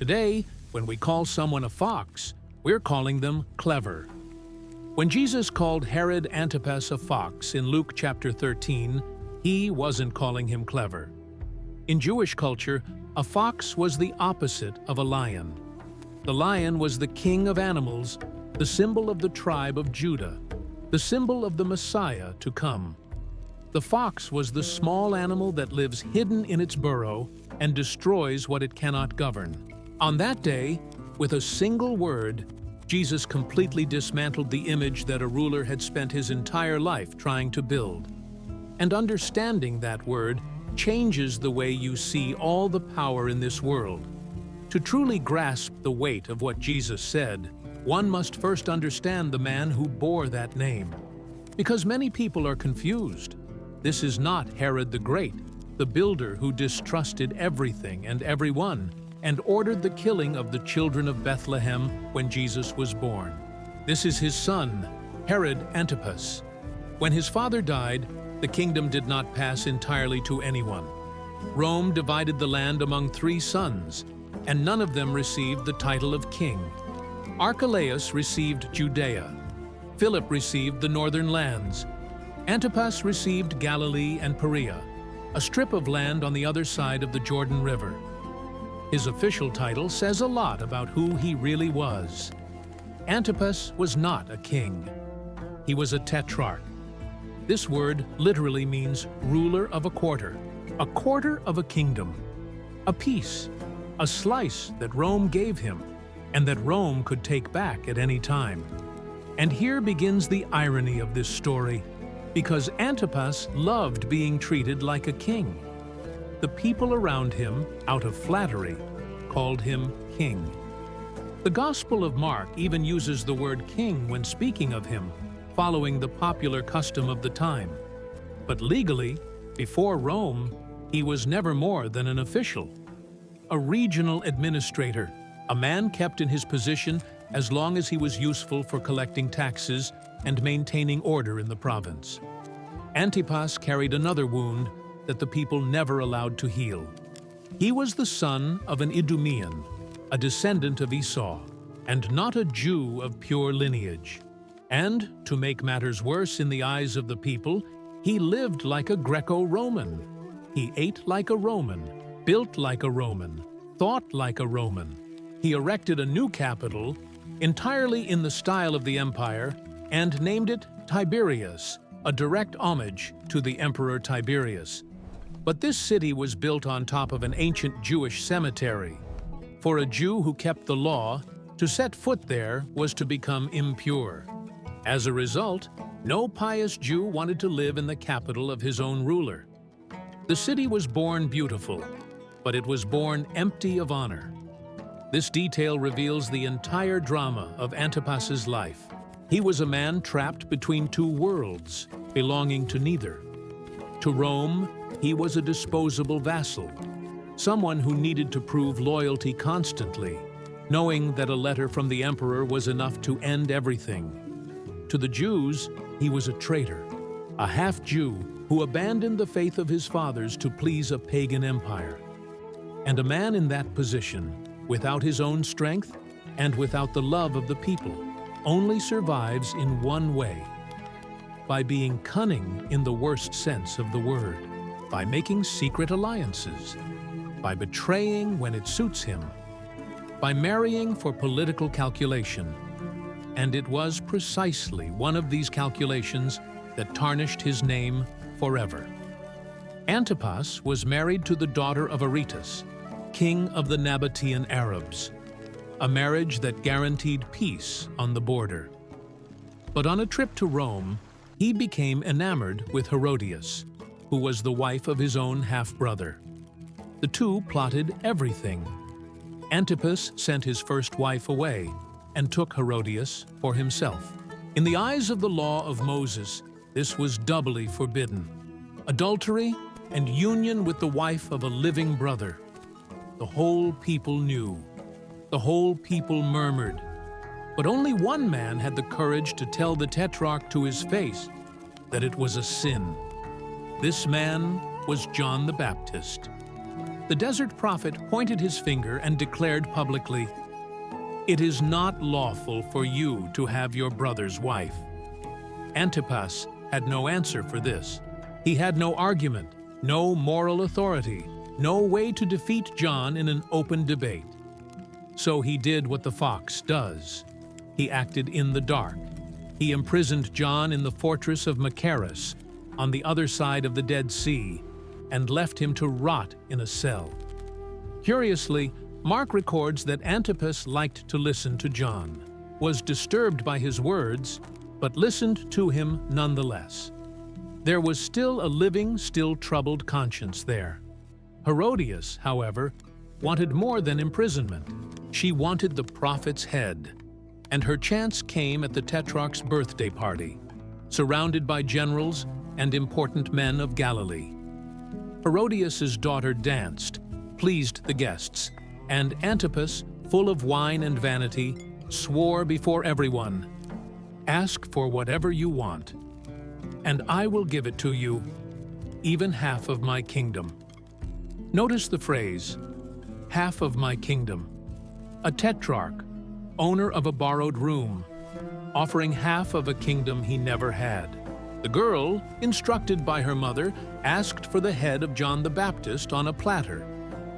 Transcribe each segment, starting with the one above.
Today, when we call someone a fox, we're calling them clever. When Jesus called Herod Antipas a fox in Luke chapter 13, he wasn't calling him clever. In Jewish culture, a fox was the opposite of a lion. The lion was the king of animals, the symbol of the tribe of Judah, the symbol of the Messiah to come. The fox was the small animal that lives hidden in its burrow and destroys what it cannot govern. On that day, with a single word, Jesus completely dismantled the image that a ruler had spent his entire life trying to build. And understanding that word changes the way you see all the power in this world. To truly grasp the weight of what Jesus said, one must first understand the man who bore that name. Because many people are confused. This is not Herod the Great, the builder who distrusted everything and everyone, and ordered the killing of the children of Bethlehem when Jesus was born. This is his son, Herod Antipas. When his father died, the kingdom did not pass entirely to anyone. Rome divided the land among 3 sons, and none of them received the title of king. Archelaus received Judea. Philip received the northern lands. Antipas received Galilee and Perea, a strip of land on the other side of the Jordan River. His official title says a lot about who he really was. Antipas was not a king. He was a tetrarch. This word literally means ruler of a quarter of a kingdom, a piece, a slice that Rome gave him and that Rome could take back at any time. And here begins the irony of this story, because Antipas loved being treated like a king. The people around him, out of flattery, called him king. The Gospel of Mark even uses the word king when speaking of him, following the popular custom of the time. But legally, before Rome, he was never more than an official, a regional administrator, a man kept in his position as long as he was useful for collecting taxes and maintaining order in the province. Antipas carried another wound that the people never allowed to heal. He was the son of an Idumean, a descendant of Esau, and not a Jew of pure lineage. And, to make matters worse in the eyes of the people, he lived like a Greco-Roman. He ate like a Roman, built like a Roman, thought like a Roman. He erected a new capital, entirely in the style of the empire, and named it Tiberias, a direct homage to the Emperor Tiberius. But this city was built on top of an ancient Jewish cemetery. For a Jew who kept the law, to set foot there was to become impure. As a result, no pious Jew wanted to live in the capital of his own ruler. The city was born beautiful, but it was born empty of honor. This detail reveals the entire drama of Antipas's life. He was a man trapped between 2 worlds, belonging to neither. To Rome, he was a disposable vassal, someone who needed to prove loyalty constantly, knowing that a letter from the emperor was enough to end everything. To the Jews, he was a traitor, a half-Jew who abandoned the faith of his fathers to please a pagan empire. And a man in that position, without his own strength and without the love of the people, only survives in one way: by being cunning in the worst sense of the word, by making secret alliances, by betraying when it suits him, by marrying for political calculation. And it was precisely one of these calculations that tarnished his name forever. Antipas was married to the daughter of Aretas, king of the Nabatean Arabs, a marriage that guaranteed peace on the border. But on a trip to Rome, he became enamored with Herodias, who was the wife of his own half-brother. The two plotted everything. Antipas sent his first wife away and took Herodias for himself. In the eyes of the law of Moses, this was doubly forbidden: adultery and union with the wife of a living brother. The whole people knew. The whole people murmured. But only one man had the courage to tell the tetrarch to his face that it was a sin. This man was John the Baptist. the desert prophet pointed his finger and declared publicly, "It is not lawful for you to have your brother's wife." Antipas had no answer for this. He had no argument, no moral authority, no way to defeat John in an open debate. So he did what the fox does. He acted in the dark. He imprisoned John in the fortress of Machaerus, on the other side of the Dead Sea, and left him to rot in a cell. Curiously, Mark records that Antipas liked to listen to John, was disturbed by his words, but listened to him nonetheless. There was still a living, still troubled conscience there. Herodias, however, wanted more than imprisonment. She wanted the prophet's head, and her chance came at the tetrarch's birthday party, surrounded by generals and important men of Galilee. Herodias' daughter danced, pleased the guests, and Antipas, full of wine and vanity, swore before everyone, "Ask for whatever you want, and I will give it to you, even half of my kingdom." Notice the phrase, "half of my kingdom." A tetrarch, owner of a borrowed room, offering half of a kingdom he never had. The girl, instructed by her mother, asked for the head of John the Baptist on a platter,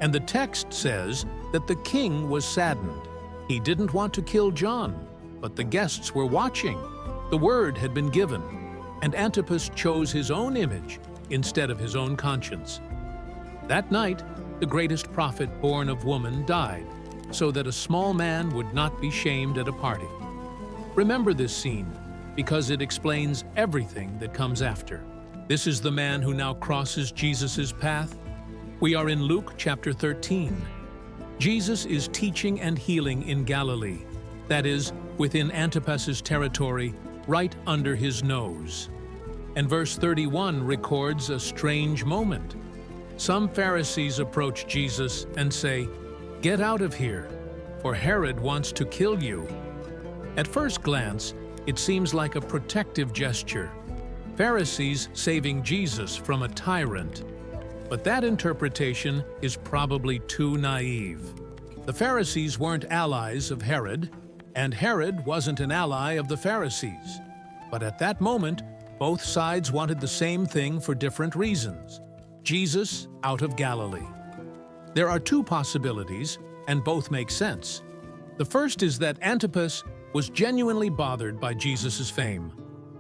and the text says that the king was saddened. He didn't want to kill John, but the guests were watching. The word had been given, and Antipas chose his own image instead of his own conscience. That night, the greatest prophet born of woman died, so that a small man would not be shamed at a party. Remember this scene, because it explains everything that comes after. This is the man who now crosses Jesus' path. We are in Luke chapter 13. Jesus is teaching and healing in Galilee, that is, within Antipas's territory, right under his nose. And verse 31 records a strange moment. Some Pharisees approach Jesus and say, "Get out of here, for Herod wants to kill you." At first glance, it seems like a protective gesture. Pharisees saving Jesus from a tyrant. But that interpretation is probably too naive. The Pharisees weren't allies of Herod, and Herod wasn't an ally of the Pharisees. But at that moment, both sides wanted the same thing for different reasons: Jesus out of Galilee. There are two possibilities, and both make sense. The first is that Antipas was genuinely bothered by Jesus' fame.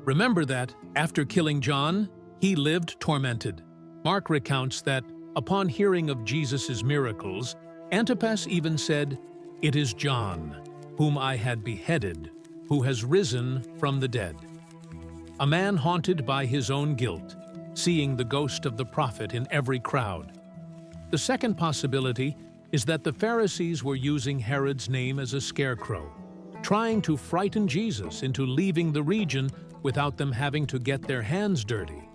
Remember that, after killing John, he lived tormented. Mark recounts that, upon hearing of Jesus' miracles, Antipas even said, "It is John, whom I had beheaded, who has risen from the dead." A man haunted by his own guilt, seeing the ghost of the prophet in every crowd. The second possibility is that the Pharisees were using Herod's name as a scarecrow, trying to frighten Jesus into leaving the region without them having to get their hands dirty.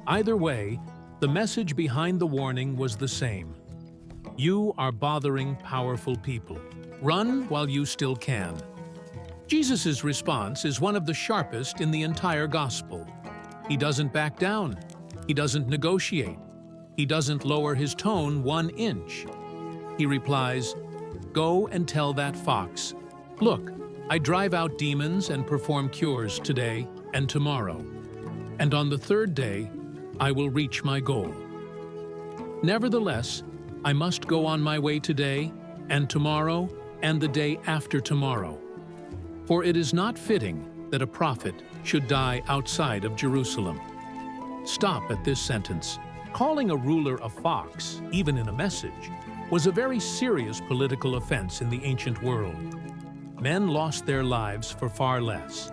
Either way, the message behind the warning was the same. You are bothering powerful people. Run while you still can. Jesus' response is one of the sharpest in the entire gospel. He doesn't back down. He doesn't negotiate. He doesn't lower his tone 1 inch. He replies, "Go and tell that fox, 'Look, I drive out demons and perform cures today and tomorrow, and on the third day I will reach my goal. Nevertheless, I must go on my way today and tomorrow and the day after tomorrow. For it is not fitting that a prophet should die outside of Jerusalem." Stop at this sentence. Calling a ruler a fox, even in a message, was a very serious political offense in the ancient world. Men lost their lives for far less.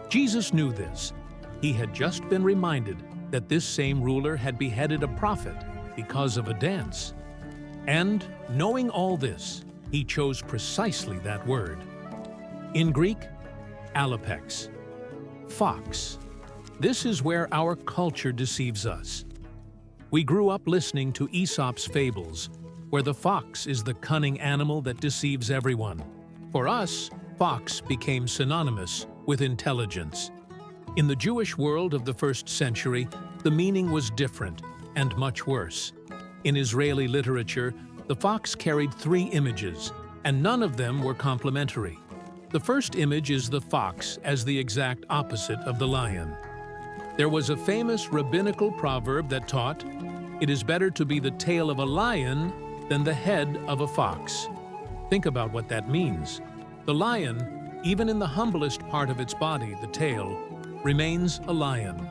Jesus knew this. He had just been reminded that this same ruler had beheaded a prophet because of a dance. And, knowing all this, he chose precisely that word. In Greek, alapex, fox. This is where our culture deceives us. We grew up listening to Aesop's fables, where the fox is the cunning animal that deceives everyone. For us, fox became synonymous with intelligence. In the Jewish world of the 1st century, the meaning was different and much worse. In Israeli literature, the fox carried 3 images, and none of them were complementary. The first image is the fox as the exact opposite of the lion. There was a famous rabbinical proverb that taught, "It is better to be the tail of a lion than the head of a fox." Think about what that means. The lion, even in the humblest part of its body, the tail, remains a lion.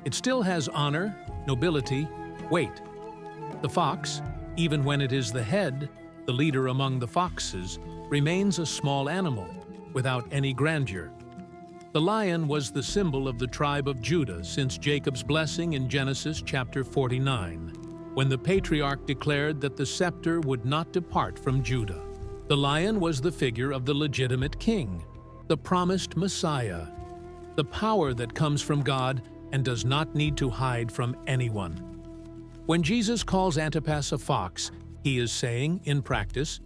It still has honor, nobility, weight. The fox, even when it is the head, the leader among the foxes, remains a small animal, without any grandeur. The lion was the symbol of the tribe of Judah since Jacob's blessing in Genesis chapter 49, when the patriarch declared that the scepter would not depart from Judah. The lion was the figure of the legitimate king, the promised Messiah, the power that comes from God and does not need to hide from anyone. When Jesus calls Antipas a fox, he is saying, in practice,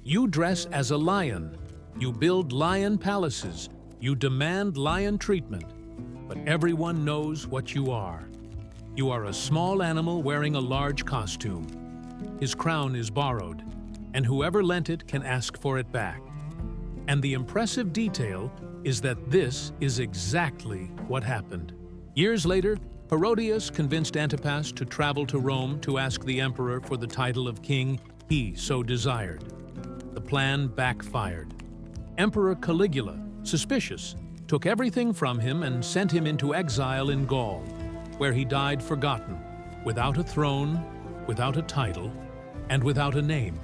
you dress as a lion, you build lion palaces, you demand lion treatment, but everyone knows what you are. You are a small animal wearing a large costume. His crown is borrowed, and whoever lent it can ask for it back. And the impressive detail is that this is exactly what happened. Years later, Herodias convinced Antipas to travel to Rome to ask the emperor for the title of king he so desired. The plan backfired. Emperor Caligula, suspicious, took everything from him and sent him into exile in Gaul, where he died forgotten, without a throne, without a title, and without a name.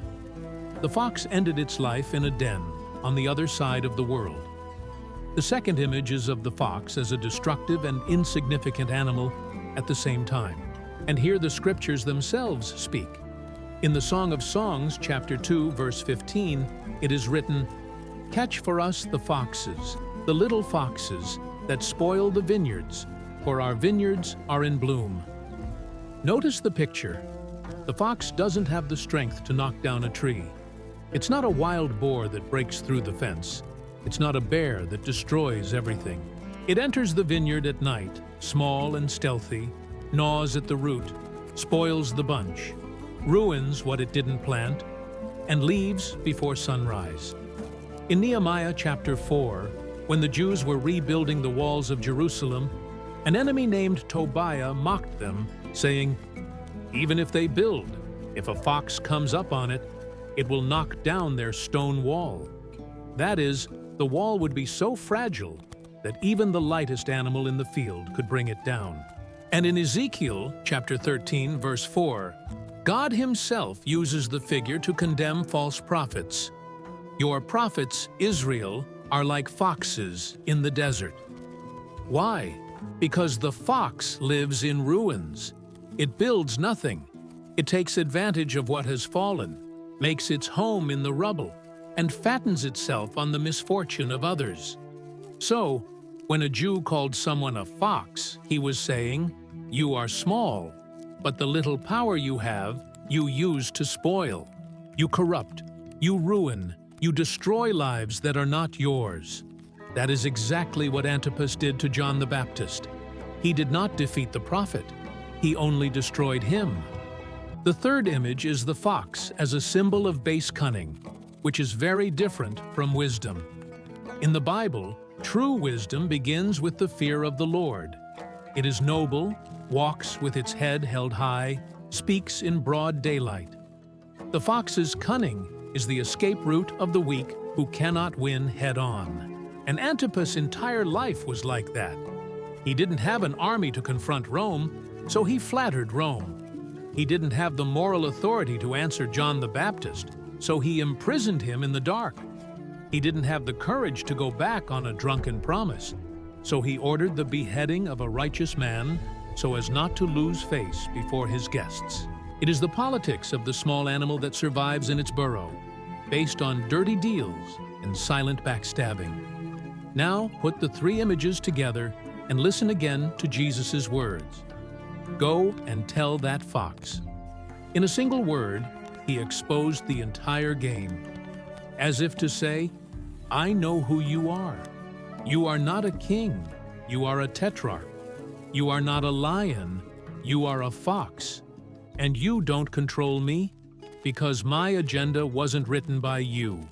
The fox ended its life in a den on the other side of the world. The second image is of the fox as a destructive and insignificant animal at the same time. And here the scriptures themselves speak. In the Song of Songs, chapter 2, verse 15, it is written, "Catch for us the foxes, the little foxes that spoil the vineyards, for our vineyards are in bloom." Notice the picture. The fox doesn't have the strength to knock down a tree. It's not a wild boar that breaks through the fence. It's not a bear that destroys everything. It enters the vineyard at night, small and stealthy, gnaws at the root, spoils the bunch, ruins what it didn't plant, and leaves before sunrise. In Nehemiah chapter 4, when the Jews were rebuilding the walls of Jerusalem, an enemy named Tobiah mocked them, saying, "Even if they build, if a fox comes up on it, it will knock down their stone wall." That is, the wall would be so fragile that even the lightest animal in the field could bring it down. And in Ezekiel chapter 13, verse 4, God himself uses the figure to condemn false prophets. "Your prophets, Israel, are like foxes in the desert." Why? Because the fox lives in ruins. It builds nothing. It takes advantage of what has fallen, makes its home in the rubble, and fattens itself on the misfortune of others. So, when a Jew called someone a fox, he was saying, "You are small, but the little power you have, you use to spoil. You corrupt, you ruin, you destroy lives that are not yours." That is exactly what Antipas did to John the Baptist. He did not defeat the prophet. He only destroyed him. The third image is the fox as a symbol of base cunning, which is very different from wisdom. In the Bible, true wisdom begins with the fear of the Lord. It is noble, walks with its head held high, speaks in broad daylight. The fox's cunning is the escape route of the weak who cannot win head-on. And Antipas' entire life was like that. He didn't have an army to confront Rome, so he flattered Rome. He didn't have the moral authority to answer John the Baptist, so he imprisoned him in the dark. He didn't have the courage to go back on a drunken promise, so he ordered the beheading of a righteous man so as not to lose face before his guests. It is the politics of the small animal that survives in its burrow, based on dirty deals and silent backstabbing. Now put the 3 images together and listen again to Jesus' words. Go and tell that fox. In a single word, he exposed the entire game, as if to say, I know who you are. You are not a king, you are a tetrarch. You are not a lion, you are a fox. and you don't control me because my agenda wasn't written by you.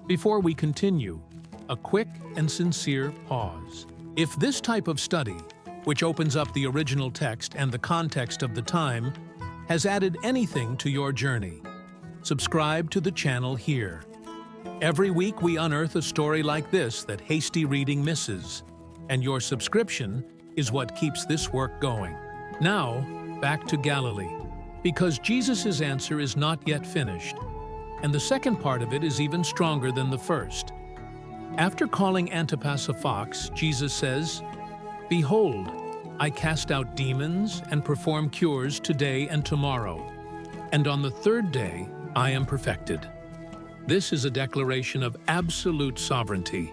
Before we continue, a quick and sincere pause. If this type of study, which opens up the original text and the context of the time, has added anything to your journey, subscribe to the channel here. Every week we unearth a story like this that hasty reading misses, and your subscription is what keeps this work going. Now, back to Galilee, because Jesus' answer is not yet finished, and the second part of it is even stronger than the first. After calling Antipas a fox, Jesus says, "Behold, I cast out demons and perform cures today and tomorrow, and on the third day I am perfected." This is a declaration of absolute sovereignty.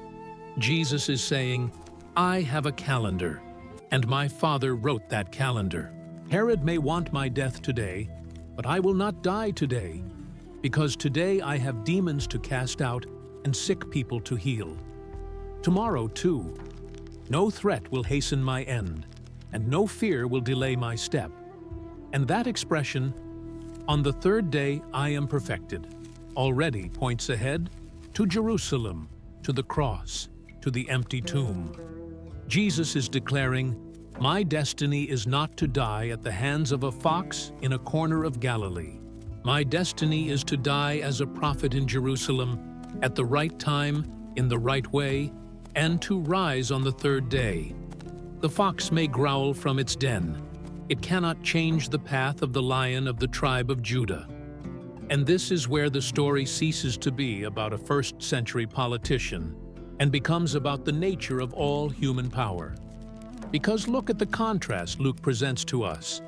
Jesus is saying, "I have a calendar, and my Father wrote that calendar. Herod may want my death today, but I will not die today, because today I have demons to cast out and sick people to heal. Tomorrow, too, no threat will hasten my end, and no fear will delay my step." And that expression, "on the third day I am perfected," already points ahead to Jerusalem, to the cross, to the empty tomb. Jesus is declaring, "My destiny is not to die at the hands of a fox in a corner of Galilee. My destiny is to die as a prophet in Jerusalem, at the right time, in the right way, and to rise on the third day. The fox may growl from its den. It cannot change the path of the lion of the tribe of Judah." And this is where the story ceases to be about a first-century politician and becomes about the nature of all human power. Because look at the contrast Luke presents to us.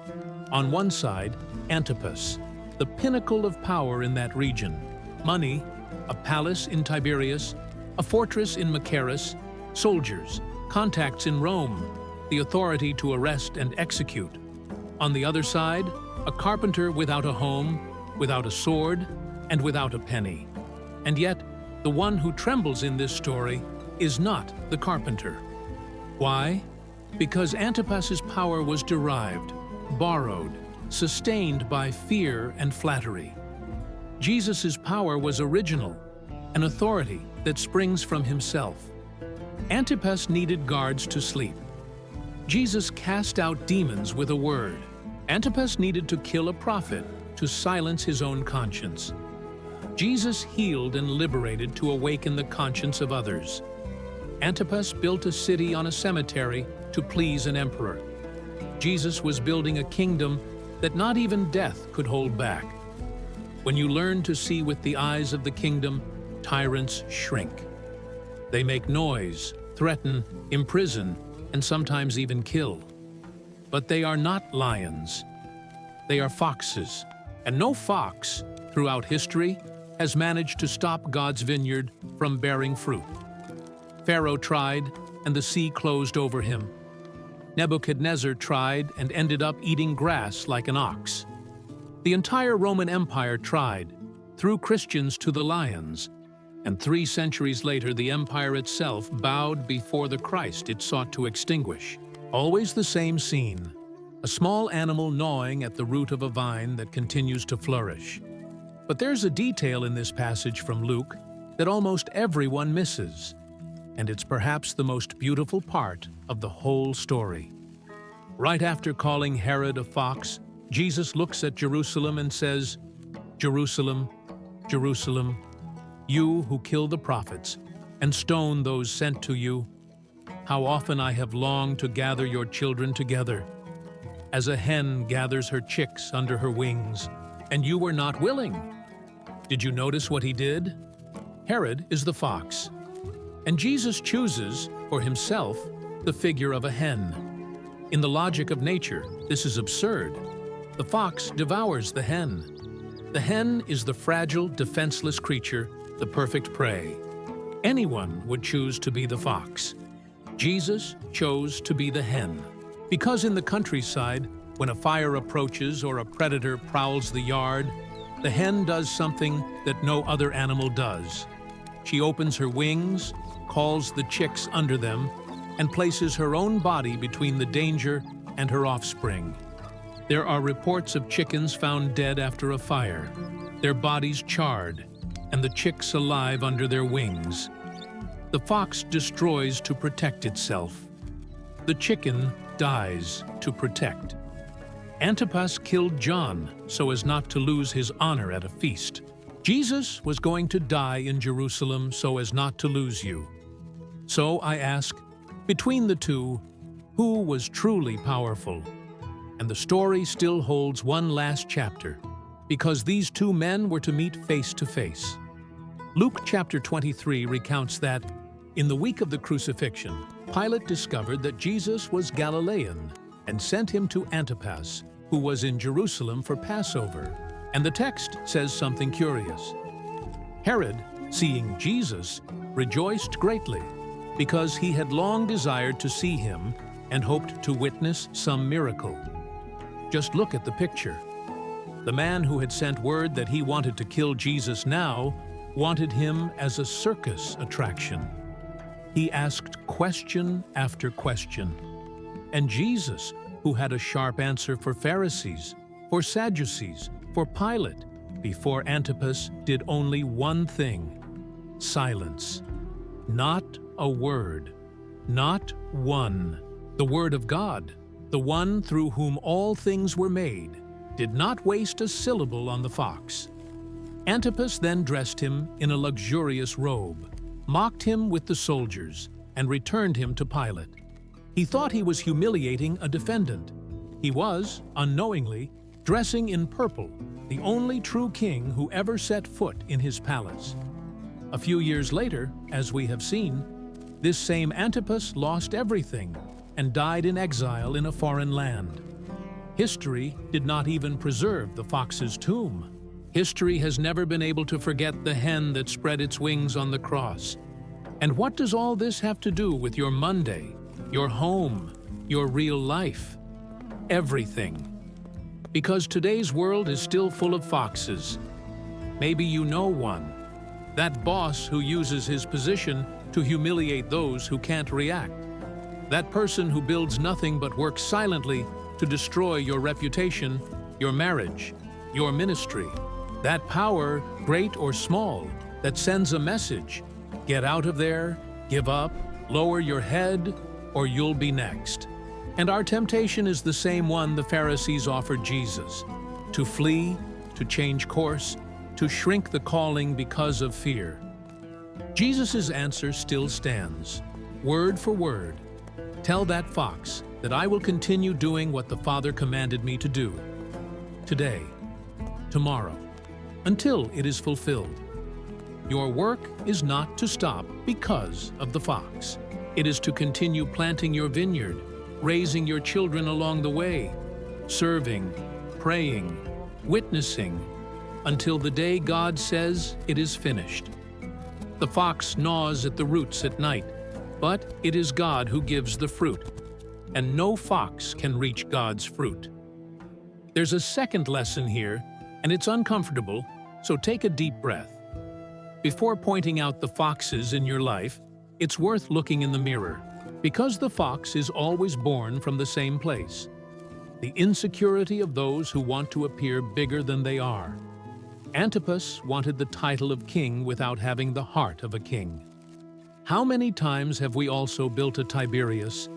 On one side, Antipas, the pinnacle of power in that region. Money, a palace in Tiberias, a fortress in Machaerus, soldiers, contacts in Rome, the authority to arrest and execute. On the other side, a carpenter without a home, without a sword, and without a penny. And yet, the one who trembles in this story is not the carpenter. Why? Because Antipas's power was derived, borrowed, sustained by fear and flattery. Jesus' power was original, an authority that springs from himself. Antipas needed guards to sleep. Jesus cast out demons with a word. Antipas needed to kill a prophet to silence his own conscience. Jesus healed and liberated to awaken the conscience of others. Antipas built a city on a cemetery to please an emperor. Jesus was building a kingdom that not even death could hold back. When you learn to see with the eyes of the kingdom, tyrants shrink. They make noise, threaten, imprison, and sometimes even kill. But they are not lions. They are foxes. And no fox, throughout history, has managed to stop God's vineyard from bearing fruit. Pharaoh tried, and the sea closed over him. Nebuchadnezzar tried and ended up eating grass like an ox. The entire Roman Empire tried, threw Christians to the lions, and 3 centuries later the empire itself bowed before the Christ it sought to extinguish. Always the same scene, a small animal gnawing at the root of a vine that continues to flourish. But there's a detail in this passage from Luke that almost everyone misses, and it's perhaps the most beautiful part of the whole story. Right after calling Herod a fox, Jesus looks at Jerusalem and says, "Jerusalem, Jerusalem, you who kill the prophets and stone those sent to you, how often I have longed to gather your children together, as a hen gathers her chicks under her wings, and you were not willing." Did you notice what he did? Herod is the fox, and Jesus chooses, for himself, the figure of a hen. In the logic of nature, this is absurd. The fox devours the hen. The hen is the fragile, defenseless creature, the perfect prey. Anyone would choose to be the fox. Jesus chose to be the hen. Because in the countryside, when a fire approaches or a predator prowls the yard, the hen does something that no other animal does. She opens her wings, calls the chicks under them, and places her own body between the danger and her offspring. There are reports of chickens found dead after a fire, their bodies charred, and the chicks alive under their wings. The fox destroys to protect itself. The chicken dies to protect. Antipas killed John so as not to lose his honor at a feast. Jesus was going to die in Jerusalem so as not to lose you. So I ask, between the two, who was truly powerful? And the story still holds one last chapter, because these two men were to meet face to face. Luke chapter 23 recounts that, in the week of the crucifixion, Pilate discovered that Jesus was Galilean and sent him to Antipas, who was in Jerusalem for Passover. And the text says something curious. Herod, seeing Jesus, rejoiced greatly, because he had long desired to see him and hoped to witness some miracle. Just look at the picture. The man who had sent word that he wanted to kill Jesus now wanted him as a circus attraction. He asked question after question. And Jesus, who had a sharp answer for Pharisees, for Sadducees, for Pilate, before Antipas did only one thing: silence. Not a word, not one. The Word of God, the one through whom all things were made, did not waste a syllable on the fox. Antipas then dressed him in a luxurious robe, mocked him with the soldiers, and returned him to Pilate. He thought he was humiliating a defendant. He was, unknowingly, dressing in purple, the only true king who ever set foot in his palace. A few years later, as we have seen, this same Antipas lost everything and died in exile in a foreign land. History did not even preserve the fox's tomb. History has never been able to forget the hen that spread its wings on the cross. And what does all this have to do with your Monday, your home, your real life? Everything. Because today's world is still full of foxes. Maybe you know one. That boss who uses his position to humiliate those who can't react. That person who builds nothing but works silently to destroy your reputation, your marriage, your ministry. That power, great or small, that sends a message: get out of there, give up, lower your head, or you'll be next. And our temptation is the same one the Pharisees offered Jesus: to flee, to change course, to shrink the calling because of fear. Jesus' answer still stands, word for word. Tell that fox that I will continue doing what the Father commanded me to do. Today, tomorrow, until it is fulfilled. Your work is not to stop because of the fox. It is to continue planting your vineyard, raising your children along the way, serving, praying, witnessing, until the day God says it is finished. The fox gnaws at the roots at night, but it is God who gives the fruit, and no fox can reach God's fruit. There's a second lesson here, and it's uncomfortable, so take a deep breath. Before pointing out the foxes in your life, it's worth looking in the mirror, because the fox is always born from the same place: the insecurity of those who want to appear bigger than they are. Antipas wanted the title of king without having the heart of a king. How many times have we also built a Tiberius,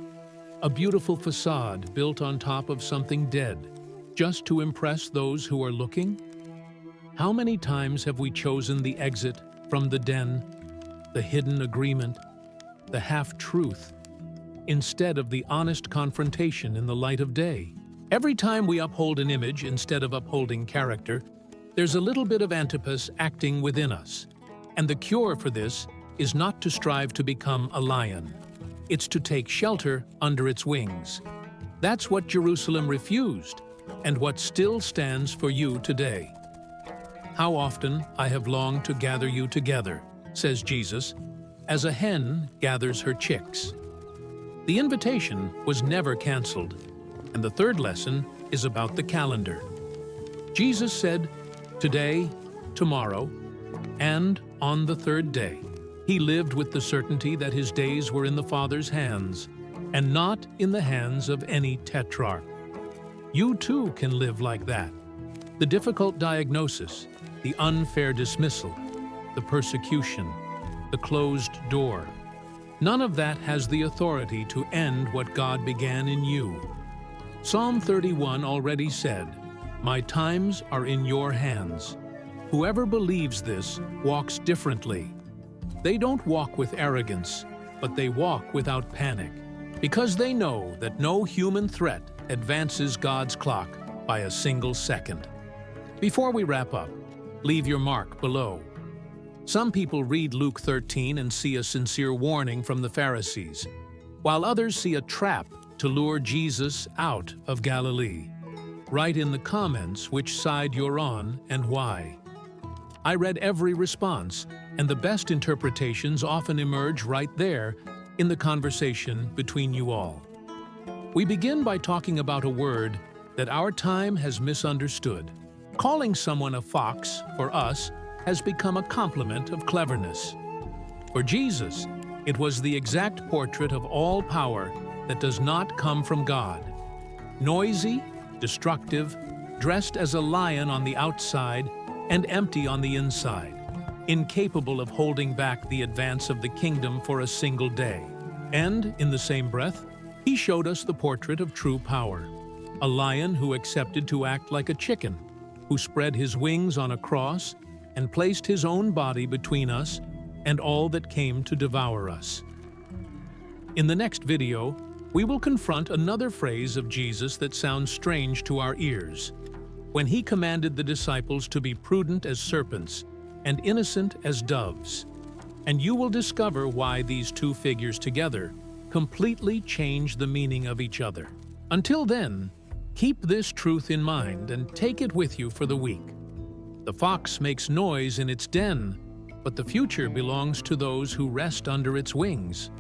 a beautiful facade built on top of something dead, just to impress those who are looking? How many times have we chosen the exit from the den, the hidden agreement, the half-truth, instead of the honest confrontation in the light of day? Every time we uphold an image instead of upholding character, there's a little bit of Antipas acting within us. And the cure for this is not to strive to become a lion. It's to take shelter under its wings. That's what Jerusalem refused, and what still stands for you today. How often I have longed to gather you together, says Jesus, as a hen gathers her chicks. The invitation was never canceled, and the third lesson is about the calendar. Jesus said, today, tomorrow, and on the third day. He lived with the certainty that his days were in the Father's hands, and not in the hands of any tetrarch. You too can live like that. The difficult diagnosis, the unfair dismissal, the persecution, the closed door. None of that has the authority to end what God began in you. Psalm 31 already said, "My times are in your hands." Whoever believes this walks differently. They don't walk with arrogance, but they walk without panic, because they know that no human threat advances God's clock by a single second. Before we wrap up, leave your mark below. Some people read Luke 13 and see a sincere warning from the Pharisees, while others see a trap to lure Jesus out of Galilee. Write in the comments which side you're on and why. I read every response, and the best interpretations often emerge right there in the conversation between you all. We begin by talking about a word that our time has misunderstood. Calling someone a fox, for us, has become a compliment of cleverness. For Jesus, it was the exact portrait of all power that does not come from God. Noisy, destructive, dressed as a lion on the outside and empty on the inside, incapable of holding back the advance of the kingdom for a single day. And, in the same breath, he showed us the portrait of true power. A lion who accepted to act like a chicken, who spread his wings on a cross and placed his own body between us and all that came to devour us. In the next video, we will confront another phrase of Jesus that sounds strange to our ears, when he commanded the disciples to be prudent as serpents and innocent as doves. And you will discover why these two figures together completely change the meaning of each other. Until then, keep this truth in mind and take it with you for the week. The fox makes noise in its den, but the future belongs to those who rest under its wings.